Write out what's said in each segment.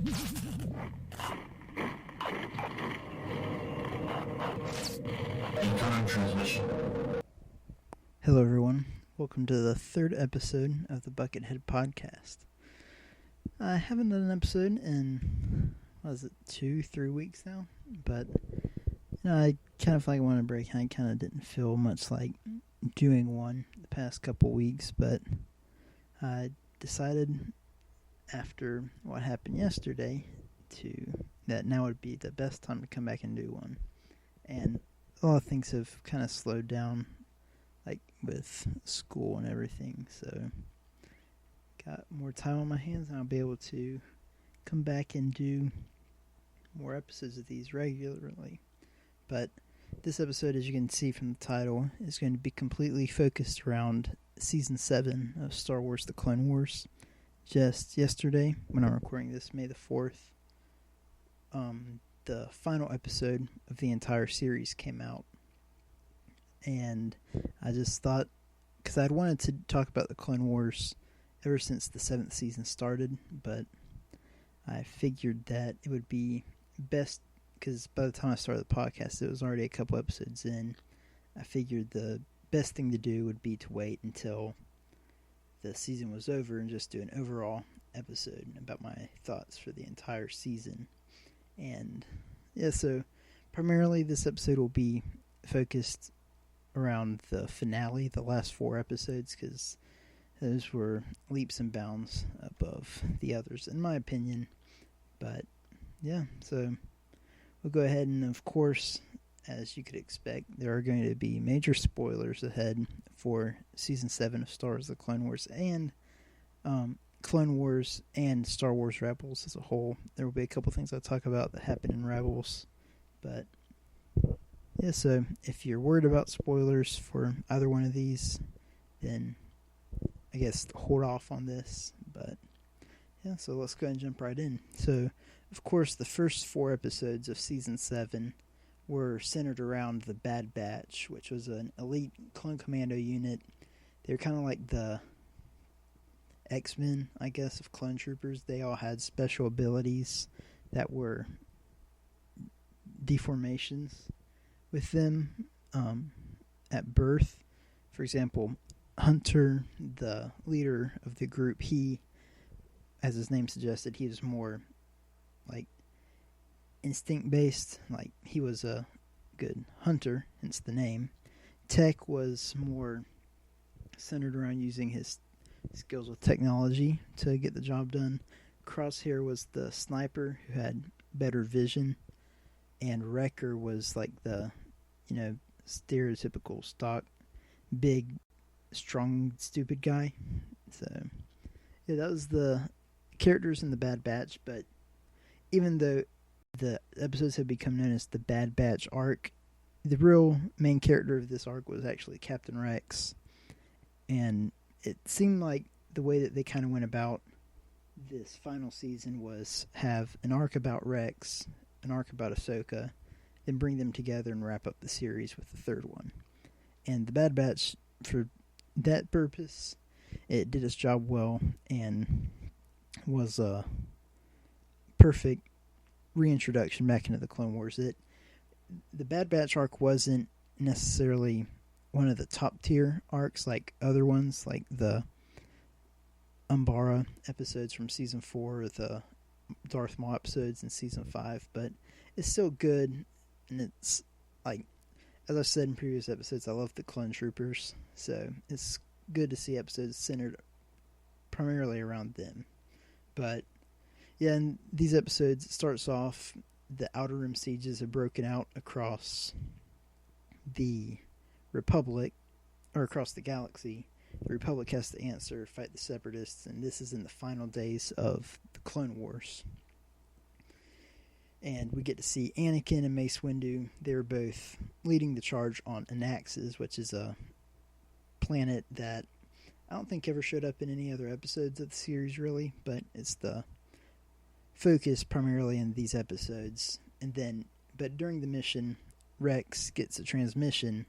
Incoming transmission. Hello everyone, welcome to the third episode of the Buckethead podcast. I haven't done an episode in, 2-3 weeks now, but I kind of want to break. I kind of didn't feel much like doing one the past couple weeks, but I decided after what happened yesterday that now would be the best time to come back and do one. And a lot of things have kind of slowed down, like with school and everything, so got more time on my hands and I'll be able to come back and do more episodes of these regularly. But this episode, as you can see from the title, is going to be completely focused around Season 7 of Star Wars The Clone Wars. Just yesterday, when I'm recording this, May the 4th, the final episode of the entire series came out. And I just thought, because I'd wanted to talk about the Clone Wars ever since the 7th season started, but I figured that it would be best, because by the time I started the podcast, it was already a couple episodes in. I figured the best thing to do would be to wait until the season was over and just do an overall episode about my thoughts for the entire season. And yeah, so primarily this episode will be focused around the finale, the last 4 episodes, because those were leaps and bounds above the others, in my opinion. But yeah, so we'll go ahead and, of course, as you could expect, there are going to be major spoilers ahead for Season 7 of Star Wars The Clone Wars and Clone Wars and Star Wars Rebels as a whole. There will be a couple things I'll talk about that happen in Rebels. But yeah, so if you're worried about spoilers for either one of these, then I guess hold off on this. But yeah, so let's go ahead and jump right in. So, of course, the first 4 episodes of Season 7 were centered around the Bad Batch, which was an elite clone commando unit. They were kind of like the X-Men, I guess, of clone troopers. They all had special abilities that were deformations with them at birth. For example, Hunter, the leader of the group, he, as his name suggested, he was more like instinct-based. Like, he was a good hunter, hence the name. Tech was more centered around using his skills with technology to get the job done. Crosshair was the sniper who had better vision, and Wrecker was like the, stereotypical stock big, strong, stupid guy. So yeah, that was the characters in the Bad Batch. But even though the episodes have become known as the Bad Batch arc, the real main character of this arc was actually Captain Rex. And it seemed like the way that they kind of went about this final season was have an arc about Rex, an arc about Ahsoka, then bring them together and wrap up the series with the third one. And the Bad Batch, for that purpose, it did its job well and was a perfect reintroduction back into the Clone Wars. The Bad Batch arc wasn't necessarily one of the top tier arcs like other ones, like the Umbara episodes from Season 4 or the Darth Maul episodes in Season 5, but it's still good. And it's like, as I've said in previous episodes, I love the clone troopers, so it's good to see episodes centered primarily around them. But yeah, in these episodes, it starts off, the Outer Rim sieges have broken out across the Republic, or across the galaxy. The Republic has to answer, fight the Separatists, and this is in the final days of the Clone Wars. And we get to see Anakin and Mace Windu. They're both leading the charge on Anaxes, which is a planet that I don't think ever showed up in any other episodes of the series, really, but it's the focus primarily in these episodes. But during the mission, Rex gets a transmission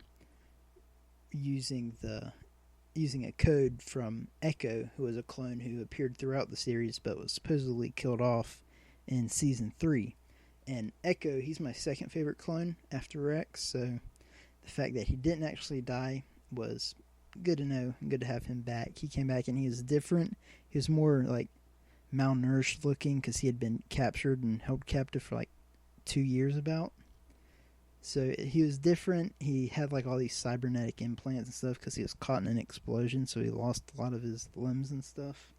using a code from Echo, who was a clone who appeared throughout the series but was supposedly killed off in Season 3. And Echo, he's my second favorite clone after Rex, so the fact that he didn't actually die was good to know, good to have him back. He came back and he was different. He was more like malnourished looking because he had been captured and held captive for like 2 years about. So he was different. He had like all these cybernetic implants and stuff because he was caught in an explosion, so he lost a lot of his limbs and stuff.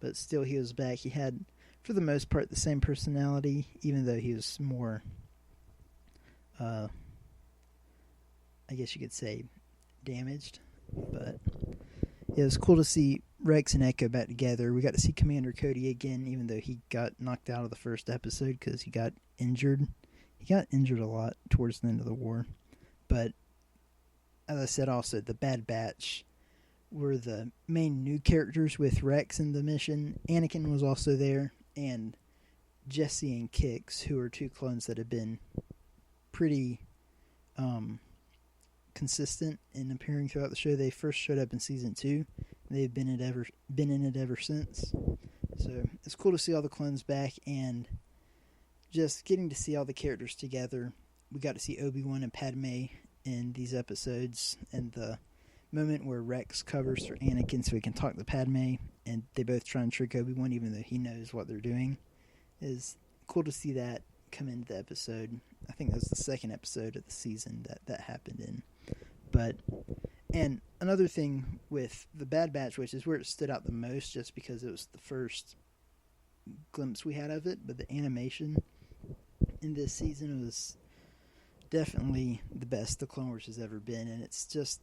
But still, he was back. He had, for the most part, the same personality, even though he was more, I guess you could say, damaged. But yeah, it was cool to see Rex and Echo back together. We got to see Commander Cody again, even though he got knocked out of the first episode because he got injured. He got injured a lot towards the end of the war. But as I said also, the Bad Batch were the main new characters with Rex in the mission. Anakin was also there, and Jesse and Kix, who are two clones that have been pretty consistent in appearing throughout the show. They first showed up in Season 2. They've been in it ever since. So it's cool to see all the clones back, and just getting to see all the characters together. We got to see Obi-Wan and Padme in these episodes, and the moment where Rex covers for Anakin so he can talk to Padme, and they both try and trick Obi-Wan even though he knows what they're doing, is cool to see that come into the episode. I think that was the second episode of the season that happened in. And another thing with the Bad Batch, which is where it stood out the most just because it was the first glimpse we had of it, but the animation in this season was definitely the best the Clone Wars has ever been, and it's just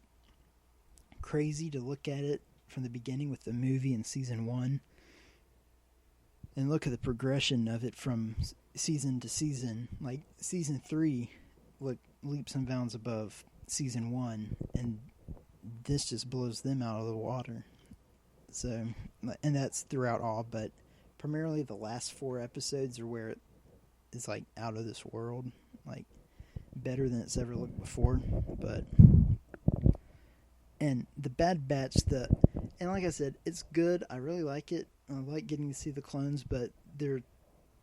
crazy to look at it from the beginning with the movie in Season 1 and look at the progression of it from season to season. Like, Season 3 looked leaps and bounds above Season 1, and this just blows them out of the water. So, and that's throughout all, but primarily the last 4 episodes are where it's like out of this world, like better than it's ever looked before. But and the Bad Batch, and like I said, it's good. I really like it. I like getting to see the clones, but there are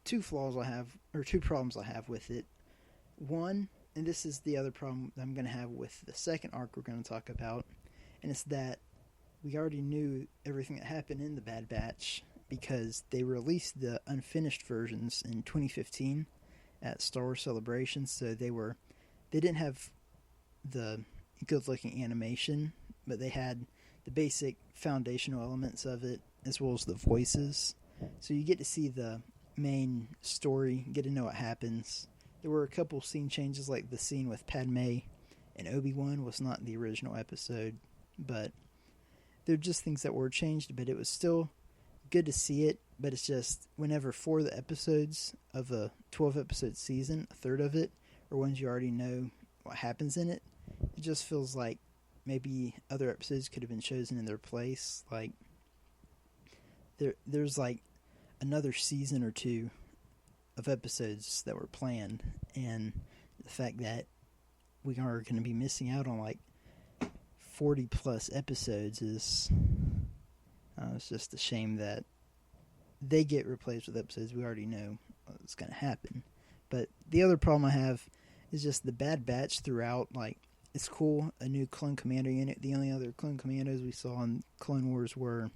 two problems I have with it. One, and this is the other problem I'm going to have with the second arc we're going to talk about, and it's that we already knew everything that happened in the Bad Batch because they released the unfinished versions in 2015 at Star Wars Celebration, so they didn't have the good-looking animation, but they had the basic foundational elements of it, as well as the voices. So you get to see the main story, get to know what happens. There were a couple scene changes, like the scene with Padme and Obi-Wan was not in the original episode, but they're just things that were changed, but it was still good to see it. But it's just, whenever 4 of the episodes of a 12-episode season, a third of it, are ones you already know what happens in it, it just feels like maybe other episodes could have been chosen in their place. Like, there's like another season or 2 of episodes that were planned, and the fact that we are going to be missing out on like 40 plus episodes is it's just a shame that they get replaced with episodes we already know what's going to happen. But the other problem I have is just the Bad Batch throughout. Like, it's cool, a new clone commander unit. The only other clone commandos we saw in Clone Wars were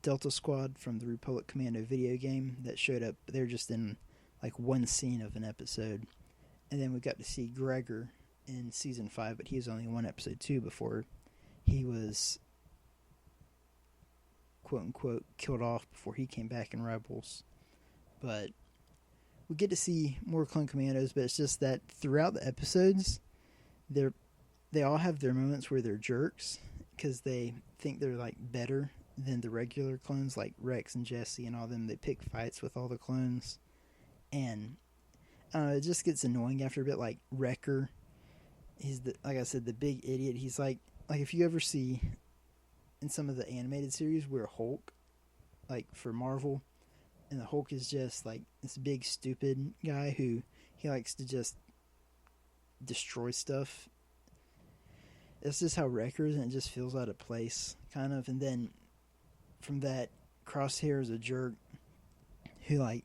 Delta Squad from the Republic Commando video game that showed up. They're just in like one scene of an episode. And then we got to see Gregor in Season 5, but he was only in one episode too before he was quote-unquote killed off before he came back in Rebels. But we get to see more clone commandos, but it's just that throughout the episodes, they all have their moments where they're jerks because they think they're like better than the regular clones, like Rex and Jesse and all them. They pick fights with all the clones, and it just gets annoying after a bit. Like Wrecker, he's like I said, the big idiot. He's like if you ever see in some of the animated series where Hulk, like for Marvel, and the Hulk is just like this big stupid guy who he likes to just destroy stuff. It's just how Wrecker is, and it just feels out of place, kind of. And then from that, Crosshair is a jerk who like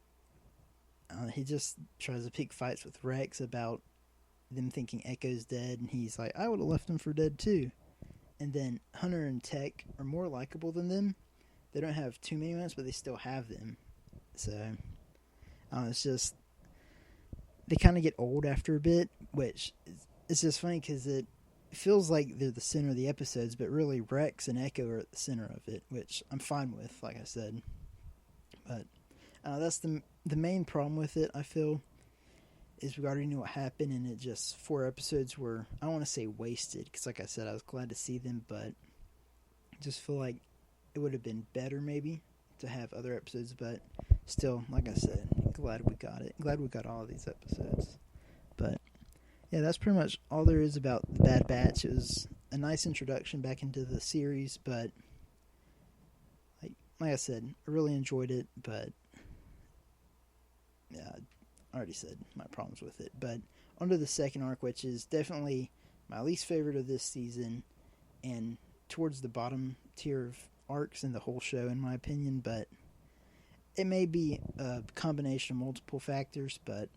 he just tries to pick fights with Rex about them thinking Echo's dead, and he's like, I would have left him for dead too. And then Hunter and Tech are more likable than them. They don't have too many moments, but they still have them. So, it's just, they kind of get old after a bit, which it's just funny because it feels like they're the center of the episodes, but really Rex and Echo are at the center of it, which I'm fine with, like I said. But that's the main problem with it, I feel, is we already knew what happened, and it just 4 episodes were, I don't want to say wasted, because like I said, I was glad to see them, but I just feel like it would have been better maybe to have other episodes, but still, like I said, glad we got it. Glad we got all of these episodes. But yeah, that's pretty much all there is about the Bad Batch. It was a nice introduction back into the series, but like I said, I really enjoyed it, but yeah, I already said my problems with it. But onto the second arc, which is definitely my least favorite of this season, and towards the bottom tier of arcs in the whole show, in my opinion, but it may be a combination of multiple factors, but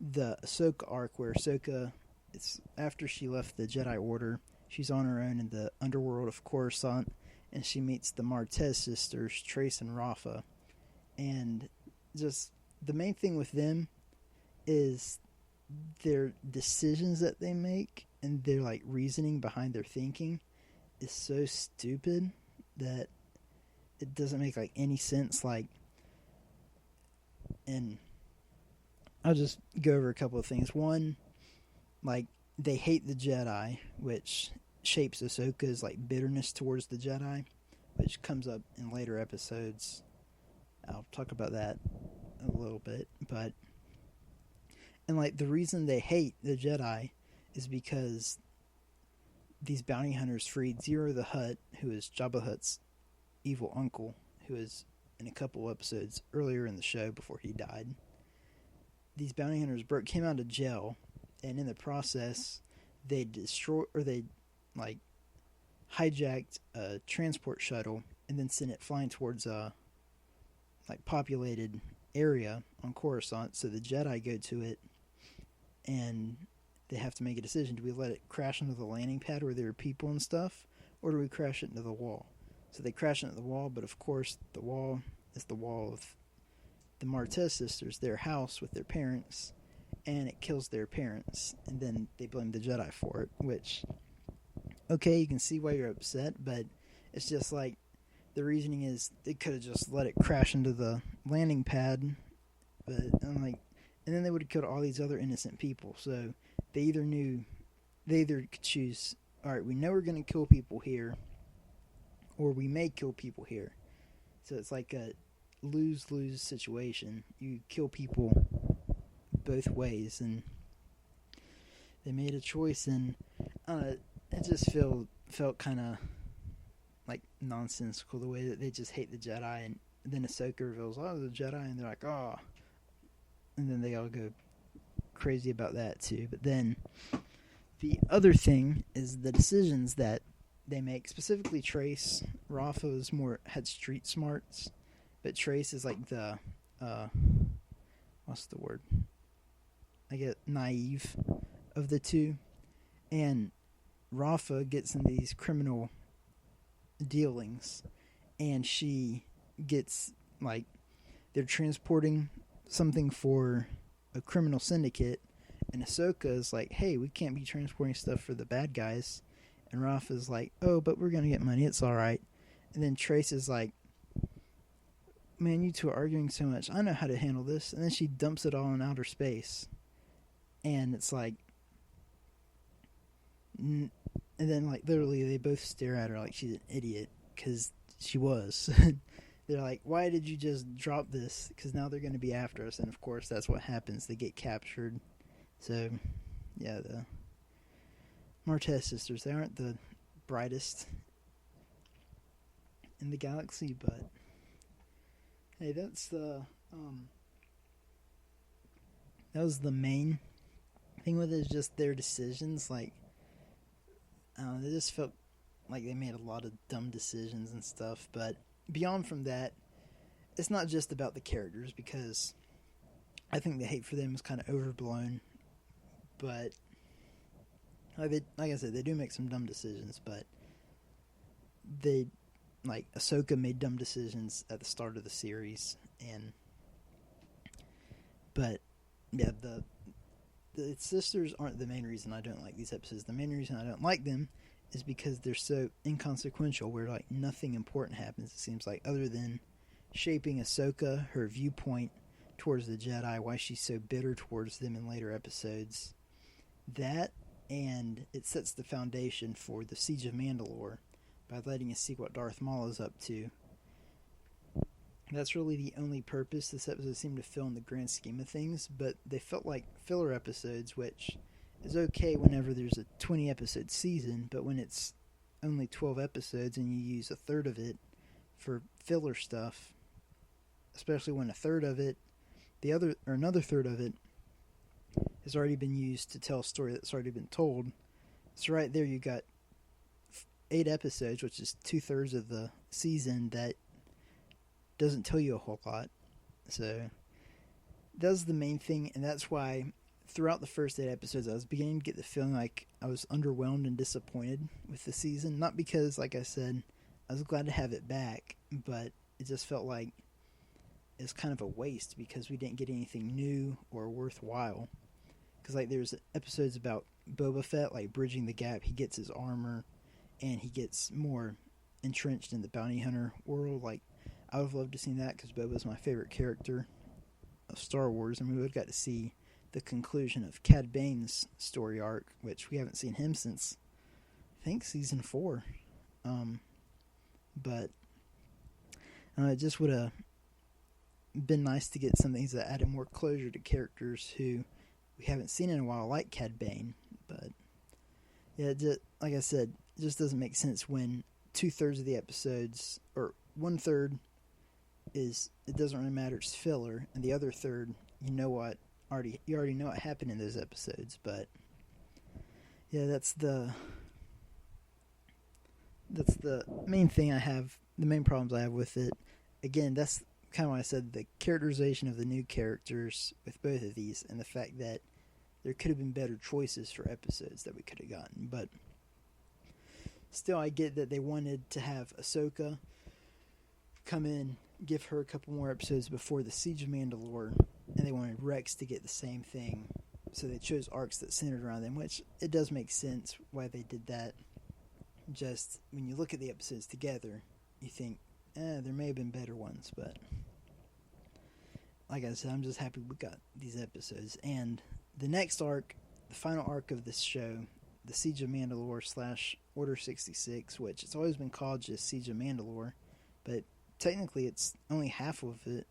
the Ahsoka arc, where Ahsoka, it's after she left the Jedi Order, she's on her own in the underworld of Coruscant, and she meets the Martez sisters, Trace and Rafa, and just the main thing with them is their decisions that they make and their like reasoning behind their thinking is so stupid that it doesn't make like any sense. Like, and I'll just go over a couple of things. One, like, they hate the Jedi, which shapes Ahsoka's like bitterness towards the Jedi, which comes up in later episodes. I'll talk about that a little bit, but and like the reason they hate the Jedi is because these bounty hunters freed Zero the Hutt, who is Jabba the Hutt's evil uncle, who is in a couple episodes earlier in the show before he died. These bounty hunters came out of jail, and in the process, they hijacked a transport shuttle and then sent it flying towards a populated area on Coruscant. So the Jedi go to it, and they have to make a decision: do we let it crash into the landing pad where there are people and stuff, or do we crash it into the wall? So they crash into the wall, but of course the wall is the wall of the Martez sisters, their house with their parents, and it kills their parents, and then they blame the Jedi for it, which, okay, you can see why you're upset, but it's just like, the reasoning is they could have just let it crash into the landing pad, but and then they would have killed all these other innocent people. So they either could choose, alright, we know we're going to kill people here, or we may kill people here. So it's like a lose-lose situation. You kill people both ways, and they made a choice, and it just felt kind of like nonsensical, the way that they just hate the Jedi, and then Ahsoka reveals, oh, the Jedi, and they're like, oh, and then they all go crazy about that too. But then the other thing is the decisions that they make, specifically Trace. Rafa had street smarts, but Trace is like the what's the word? I get naive of the two, and Rafa gets in these criminal dealings, and she gets they're transporting something for a criminal syndicate, and Ahsoka is like, hey, we can't be transporting stuff for the bad guys, and Rafa's like, oh, but we're gonna get money, it's alright. And then Trace is like, man, you two are arguing so much, I know how to handle this. And then she dumps it all in outer space, and it's like, and then literally they both stare at her like she's an idiot, because she was. They're like, why did you just drop this? Because now they're going to be after us. And of course that's what happens, they get captured. So yeah, the Martez sisters, they aren't the brightest in the galaxy, but hey, that's that was the main thing with it, is just their decisions. They just felt like they made a lot of dumb decisions and stuff. But beyond from that, it's not just about the characters, because I think the hate for them is kind of overblown, but like I said, they do make some dumb decisions, but Ahsoka made dumb decisions at the start of the series, but yeah, the sisters aren't the main reason I don't like these episodes. The main reason I don't like them is because they're so inconsequential, where like nothing important happens, it seems like, other than shaping Ahsoka, her viewpoint towards the Jedi, why she's so bitter towards them in later episodes. That, and it sets the foundation for the Siege of Mandalore by letting us see what Darth Maul is up to. That's really the only purpose this episode seemed to fill in the grand scheme of things, but they felt like filler episodes, which is okay whenever there's a 20-episode season, but when it's only 12 episodes and you use a third of it for filler stuff, especially when a third of it, another third of it has already been used to tell a story that's already been told. So right there you got 8 episodes, which is 2/3 of the season, that doesn't tell you a whole lot. So that's the main thing, and that's why throughout the first 8 episodes I was beginning to get the feeling like I was underwhelmed and disappointed with the season. Not because, like I said, I was glad to have it back, but it just felt like it's kind of a waste because we didn't get anything new or worthwhile. Because like there's episodes about Boba Fett, like bridging the gap. He gets his armor and he gets more entrenched in the bounty hunter world. Like I would have loved to see that because Boba's my favorite character of Star Wars, and we would have got to see the conclusion of Cad Bane's story arc, which we haven't seen him since I think season 4. But it just would have been nice to get some things that added more closure to characters who we haven't seen in a while, like Cad Bane. But yeah, like I said, it just doesn't make sense when 2/3 of the episodes, or 1/3 is, it doesn't really matter, it's filler, and the other third, you already know what happened in those episodes. But yeah, that's the main thing I have, the main problems I have with it. Again, that's kind of why I said the characterization of the new characters with both of these, and the fact that there could have been better choices for episodes that we could have gotten. But still, I get that they wanted to have Ahsoka come in, give her a couple more episodes before the Siege of Mandalore, and they wanted Rex to get the same thing, so they chose arcs that centered around them, which it does make sense why they did that. Just when you look at the episodes together, you think, there may have been better ones, but like I said, I'm just happy we got these episodes. And the next arc, the final arc of this show, the Siege of Mandalore / Order 66, which it's always been called just Siege of Mandalore, but technically it's only half of it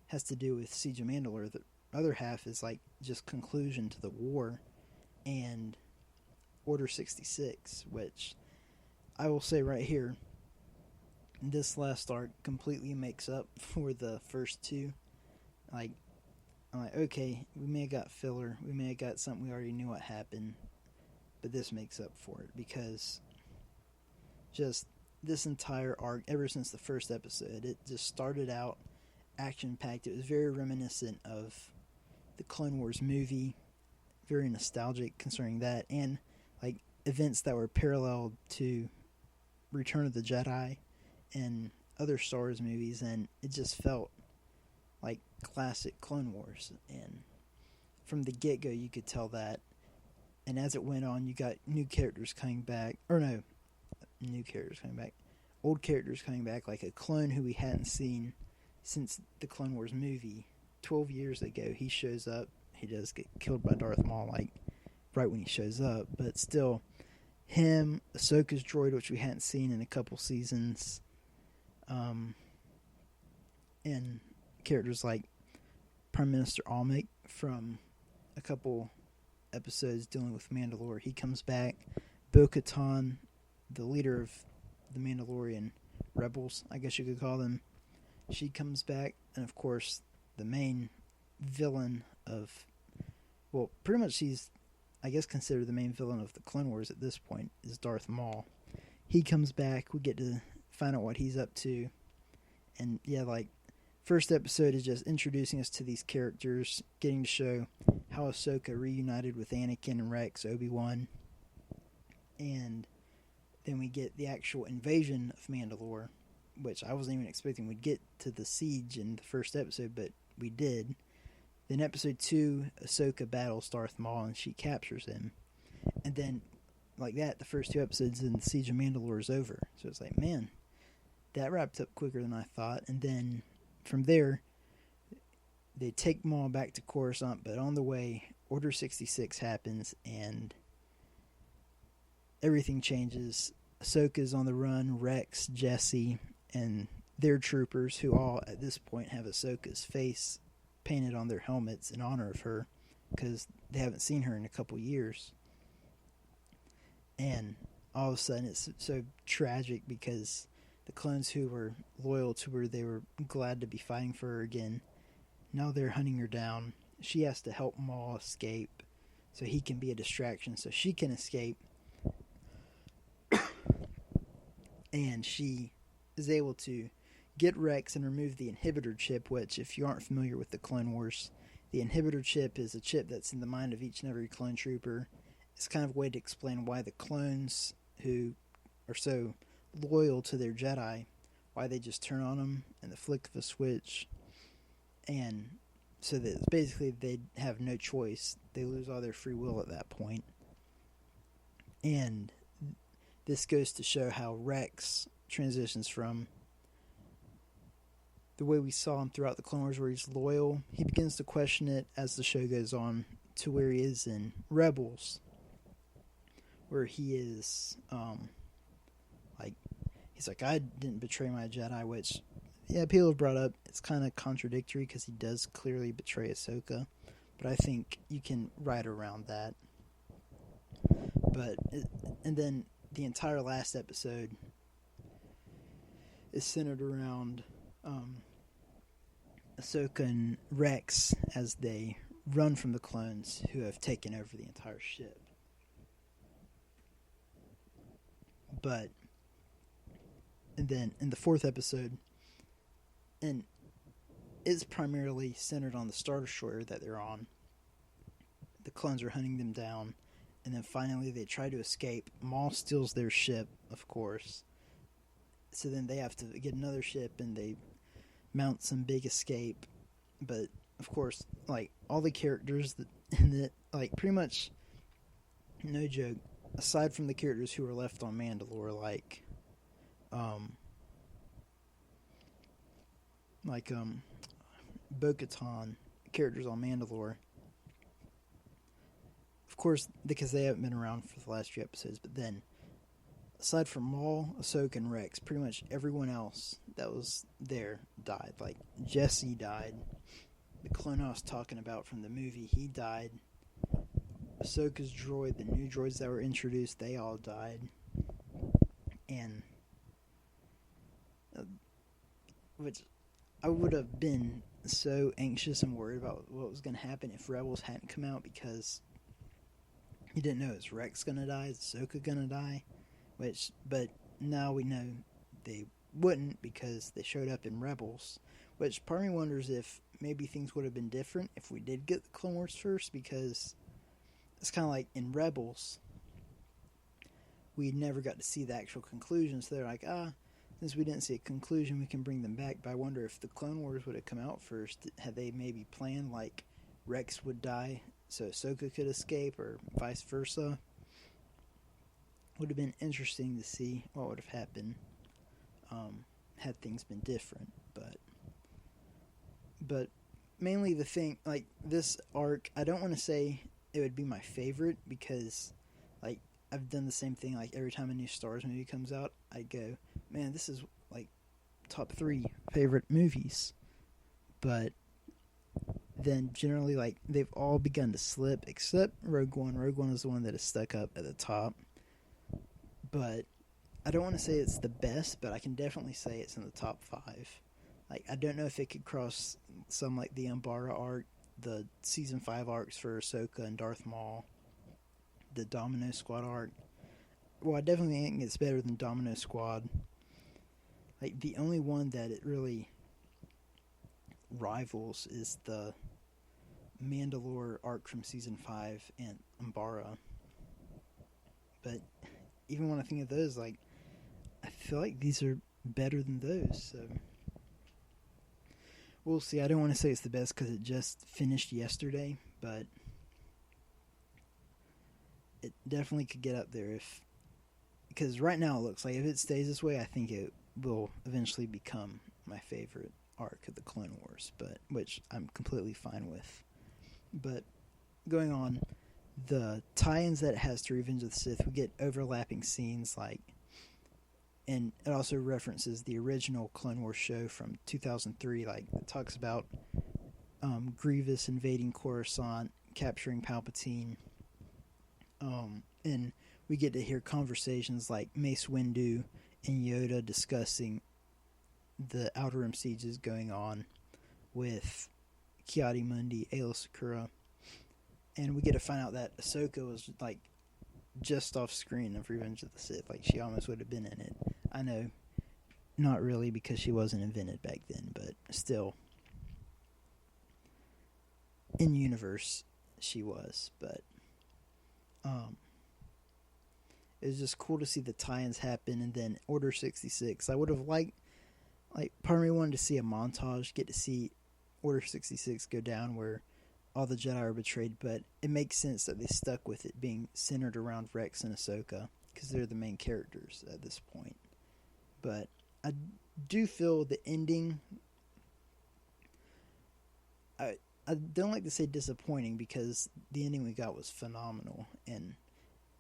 has to do with Siege of Mandalore. The other half is like just conclusion to the war and Order 66, which I will say right here, this last arc completely makes up for the first two. I'm like, okay, we may have got filler, we may have got something we already knew what happened, but this makes up for it, because just this entire arc, ever since the first episode, it just started out action-packed. It was very reminiscent of the Clone Wars movie, very nostalgic concerning that, and like events that were paralleled to Return of the Jedi and other Star Wars movies, and it just felt like classic Clone Wars. And from the get-go you could tell that, and as it went on you got old characters coming back, like a clone who we hadn't seen since the Clone Wars movie 12 years ago. He shows up, he does get killed by Darth Maul like right when he shows up, but still, him, Ahsoka's droid, which we hadn't seen in a couple seasons, and characters like Prime Minister Almec from a couple episodes dealing with Mandalore. He comes back. Bo-Katan, the leader of the Mandalorian rebels, I guess you could call them, she comes back. And of course, the main villain of, well, pretty much he's, I guess, considered the main villain of the Clone Wars at this point, is Darth Maul. He comes back. We get to find out what he's up to. And yeah, like, first episode is just introducing us to these characters, getting to show how Ahsoka reunited with Anakin and Rex, Obi-Wan. And then we get the actual invasion of Mandalore, which I wasn't even expecting we'd get to the siege in the first episode, but we did. Then episode 2, Ahsoka battles Darth Maul and she captures him. And then, like that, the first 2 episodes in the Siege of Mandalore is over. So it's like, man, that wrapped up quicker than I thought. And then from there, they take Maul back to Coruscant, but on the way, Order 66 happens and everything changes. Ahsoka's on the run, Rex, Jesse, and their troopers, who all at this point have Ahsoka's face painted on their helmets in honor of her, because they haven't seen her in a couple years. And all of a sudden it's so tragic because the clones who were loyal to her, they were glad to be fighting for her again. Now they're hunting her down. She has to help Maul escape so he can be a distraction, so she can escape. And she is able to get Rex and remove the inhibitor chip, which, if you aren't familiar with the Clone Wars, the inhibitor chip is a chip that's in the mind of each and every clone trooper. It's kind of a way to explain why the clones who are so loyal to their Jedi, why they just turn on them in the flick of a switch. And so that basically they have no choice. They lose all their free will at that point. And this goes to show how Rex transitions from the way we saw him throughout the Clone Wars, where he's loyal. He begins to question it as the show goes on, to where he is in Rebels, where he is he's like, I didn't betray my Jedi, which, yeah, people have brought up, it's kind of contradictory because he does clearly betray Ahsoka, but I think you can ride around that. And then the entire last episode is centered around Ahsoka and Rex as they run from the clones who have taken over the entire ship. And then in the 4th episode, and it's primarily centered on the Star Destroyer that they're on. The clones are hunting them down, and then finally they try to escape. Maul steals their ship, of course. So then they have to get another ship, and they mount some big escape. But, of course, like, all the characters that like, pretty much, no joke, aside from the characters who are left on Mandalore, like Buckethead, characters on Mandalore, of course, because they haven't been around for the last few episodes, but then, aside from Maul, Ahsoka, and Rex, pretty much everyone else that was there died. Like, Jesse died. The clone I was talking about from the movie, he died. Ahsoka's droid, the new droids that were introduced, they all died. And which I would have been so anxious and worried about what was going to happen if Rebels hadn't come out, because you didn't know, is Rex going to die? Is Ahsoka going to die? But now we know they wouldn't, because they showed up in Rebels. Which part of me wonders if maybe things would have been different if we did get the Clone Wars first, because it's kind of like in Rebels, we never got to see the actual conclusion, so they're like, since we didn't see a conclusion, we can bring them back. But I wonder if the Clone Wars would have come out first, had they maybe planned, like, Rex would die so Ahsoka could escape, or vice versa. Would have been interesting to see what would have happened had things been different. But mainly the thing, like, this arc, I don't want to say it would be my favorite, because, like, I've done the same thing. Like, every time a new Star Wars movie comes out, I go, man, this is, like, top 3 favorite movies. But then generally, like, they've all begun to slip, except Rogue One. Rogue One is the one that is stuck up at the top. But I don't want to say it's the best, but I can definitely say it's in the top 5. Like, I don't know if it could cross some, like, the Umbara arc, the Season 5 arcs for Ahsoka and Darth Maul, the Domino Squad arc. Well, I definitely think it's better than Domino Squad. Like, the only one that it really rivals is the Mandalore arc from season 5 and Umbara. But even when I think of those, like, I feel like these are better than those. So we'll see. I don't want to say it's the best because it just finished yesterday, but it definitely could get up there because right now it looks like if it stays this way, I think it will eventually become my favorite arc of the Clone Wars, but which I'm completely fine with. But going on, the tie-ins that it has to Revenge of the Sith, we get overlapping scenes and it also references the original Clone Wars show from 2003. Like, it talks about Grievous invading Coruscant, capturing Palpatine, and we get to hear conversations like Mace Windu and Yoda discussing the Outer Rim sieges going on with Ki-Adi-Mundi, Aayla Secura, and we get to find out that Ahsoka was like just off screen of Revenge of the Sith. Like, she almost would have been in it. I know, not really because she wasn't invented back then, but still, in universe, she was. But it was just cool to see the tie-ins happen, and then Order 66. I would have liked, part of me wanted to see a montage, get to see Order 66 go down where all the Jedi are betrayed, but it makes sense that they stuck with it being centered around Rex and Ahsoka because they're the main characters at this point. But I do feel the ending, I don't like to say disappointing because the ending we got was phenomenal, and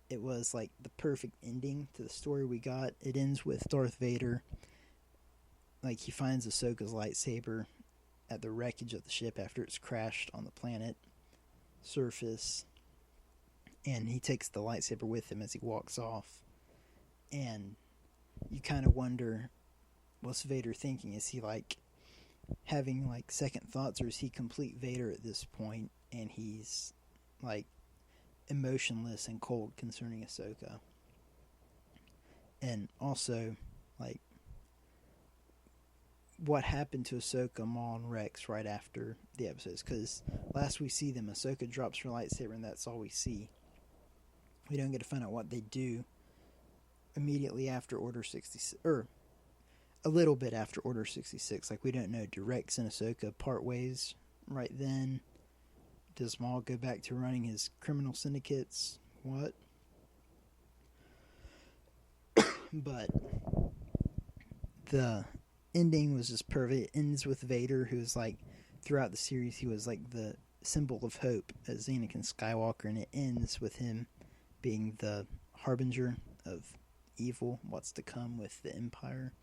it was like the perfect ending to the story we got. It ends with Darth Vader, like, he finds Ahsoka's lightsaber at the wreckage of the ship after it's crashed on the planet surface, and he takes the lightsaber with him as he walks off, and you kind of wonder, what's Vader thinking? Is he like having like second thoughts, or is he complete Vader at this point and he's like emotionless and cold concerning Ahsoka? And also, like, what happened to Ahsoka, Maul, and Rex right after the episodes? Because last we see them, Ahsoka drops her lightsaber and that's all we see. We don't get to find out what they do immediately after Order 66, or a little bit after Order 66. Like, we don't know, do Rex and Ahsoka part ways right then? Does Maul go back to running his criminal syndicates? What? But the ending was just perfect. It ends with Vader, who's like, throughout the series, he was like the symbol of hope as Anakin Skywalker, and it ends with him being the harbinger of evil, what's to come with the Empire.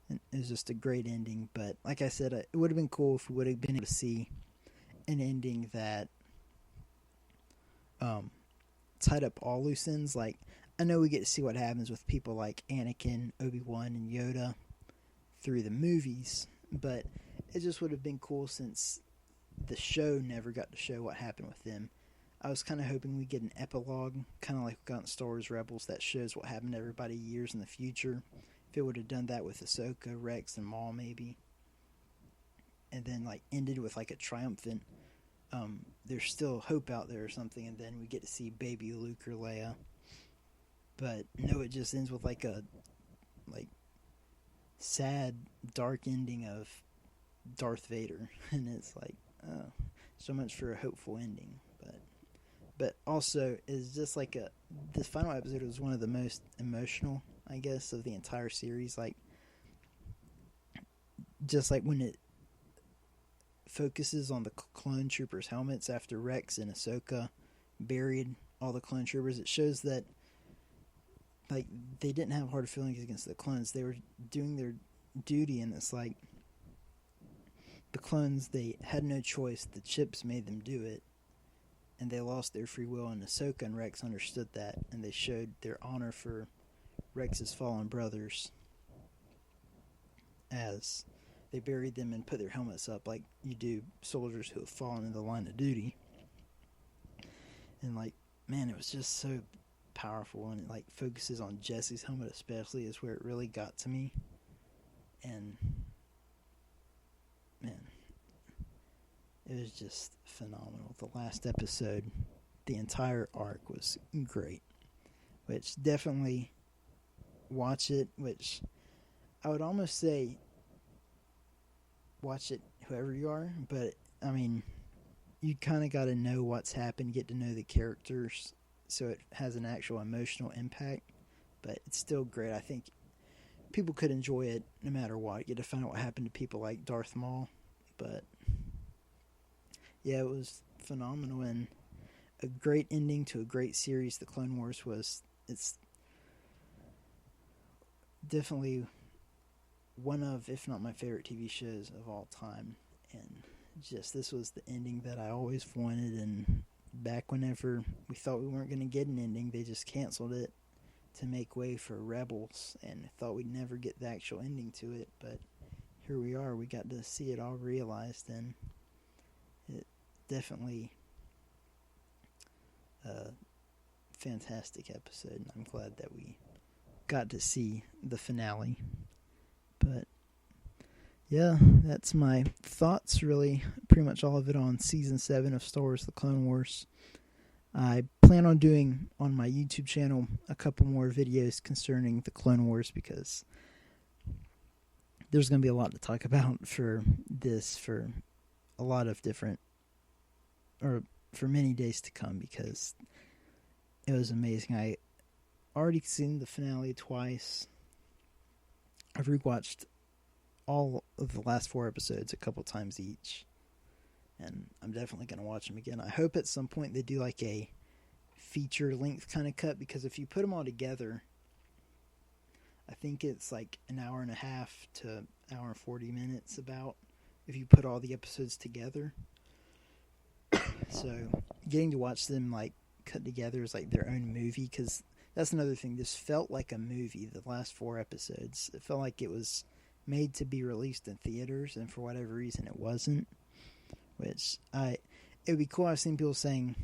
And it was just a great ending. But like I said, it would have been cool if we would have been able to see an ending that tied up all loose ends. Like, I know we get to see what happens with people like Anakin, Obi-Wan, and Yoda through the movies, but it just would have been cool since the show never got to show what happened with them. I was kind of hoping we'd get an epilogue, kind of like we got in Star Wars Rebels, that shows what happened to everybody years in the future. If it would have done that with Ahsoka, Rex, and Maul, maybe. And then, like, ended with, like, a triumphant, there's still hope out there or something, and then we get to see baby Luke or Leia. But, no, it just ends with, like, a, like, sad, dark ending of Darth Vader. And it's like, oh, so much for a hopeful ending. But also, it's just like the final episode was one of the most emotional, I guess, of the entire series. Like, just like when it focuses on the clone troopers' helmets after Rex and Ahsoka buried all the clone troopers, it shows that, like, they didn't have hard feelings against the clones. They were doing their duty, and it's like the clones, they had no choice. The chips made them do it, and they lost their free will, and Ahsoka and Rex understood that, and they showed their honor for Rex's fallen brothers as they buried them and put their helmets up like you do soldiers who have fallen in the line of duty. And, like, man, it was just so powerful, and it, like, focuses on Jesse's helmet especially is where it really got to me. And, man, It was just phenomenal. The last episode, the entire arc was great, which definitely watch it, which I would almost say watch it whoever you are, but I mean, you kind of got to know what's happened, get to know the characters, so it has an actual emotional impact, but it's still great. I think people could enjoy it no matter what. You get to find out what happened to people like Darth Maul, but yeah, it was phenomenal and a great ending to a great series. The Clone Wars it's definitely one of, if not my favorite TV shows of all time, and just this was the ending that I always wanted. And back whenever we thought we weren't going to get an ending, they just canceled it to make way for Rebels, and thought we'd never get the actual ending to it, but here we are. We got to see it all realized, and it definitely a fantastic episode, and I'm glad that we got to see the finale. But yeah, that's my thoughts, really, pretty much all of it on Season 7 of Star Wars The Clone Wars. I plan on doing on my YouTube channel a couple more videos concerning the Clone Wars, because there's going to be a lot to talk about for this, for a lot of different, or for many days to come, because it was amazing. I already seen the finale twice. I've rewatched all of the last 4 episodes a couple times each, and I'm definitely going to watch them again. I hope at some point they do like a feature length kind of cut, because if you put them all together, I think it's like an hour and a half to hour and 40 minutes about, if you put all the episodes together. So getting to watch them like cut together is like their own movie, because that's another thing. This felt like a movie, the last 4 episodes. It felt like it was made to be released in theaters, and for whatever reason it wasn't. Which it would be cool. I've seen people saying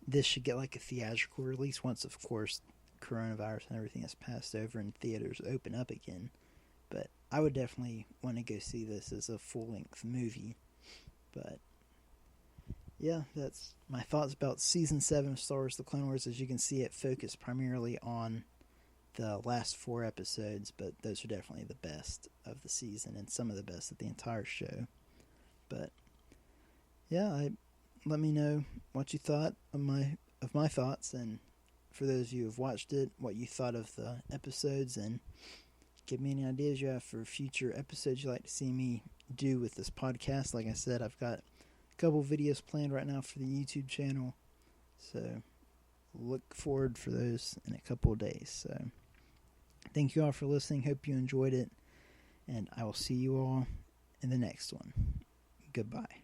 this should get like a theatrical release once, of course, coronavirus and everything has passed over and theaters open up again. But I would definitely want to go see this as a full-length movie. But yeah, that's my thoughts about Season 7 of Star Wars The Clone Wars. As you can see, it focused primarily on the last 4 episodes, but those are definitely the best of the season and some of the best of the entire show. But yeah, let me know what you thought of my thoughts, and for those of you who have watched it, what you thought of the episodes, and give me any ideas you have for future episodes you'd like to see me do with this podcast. Like I said, I've got a couple videos planned right now for the YouTube channel, so look forward for those in a couple of days. So thank you all for listening. Hope you enjoyed it, and I will see you all in the next one. Goodbye.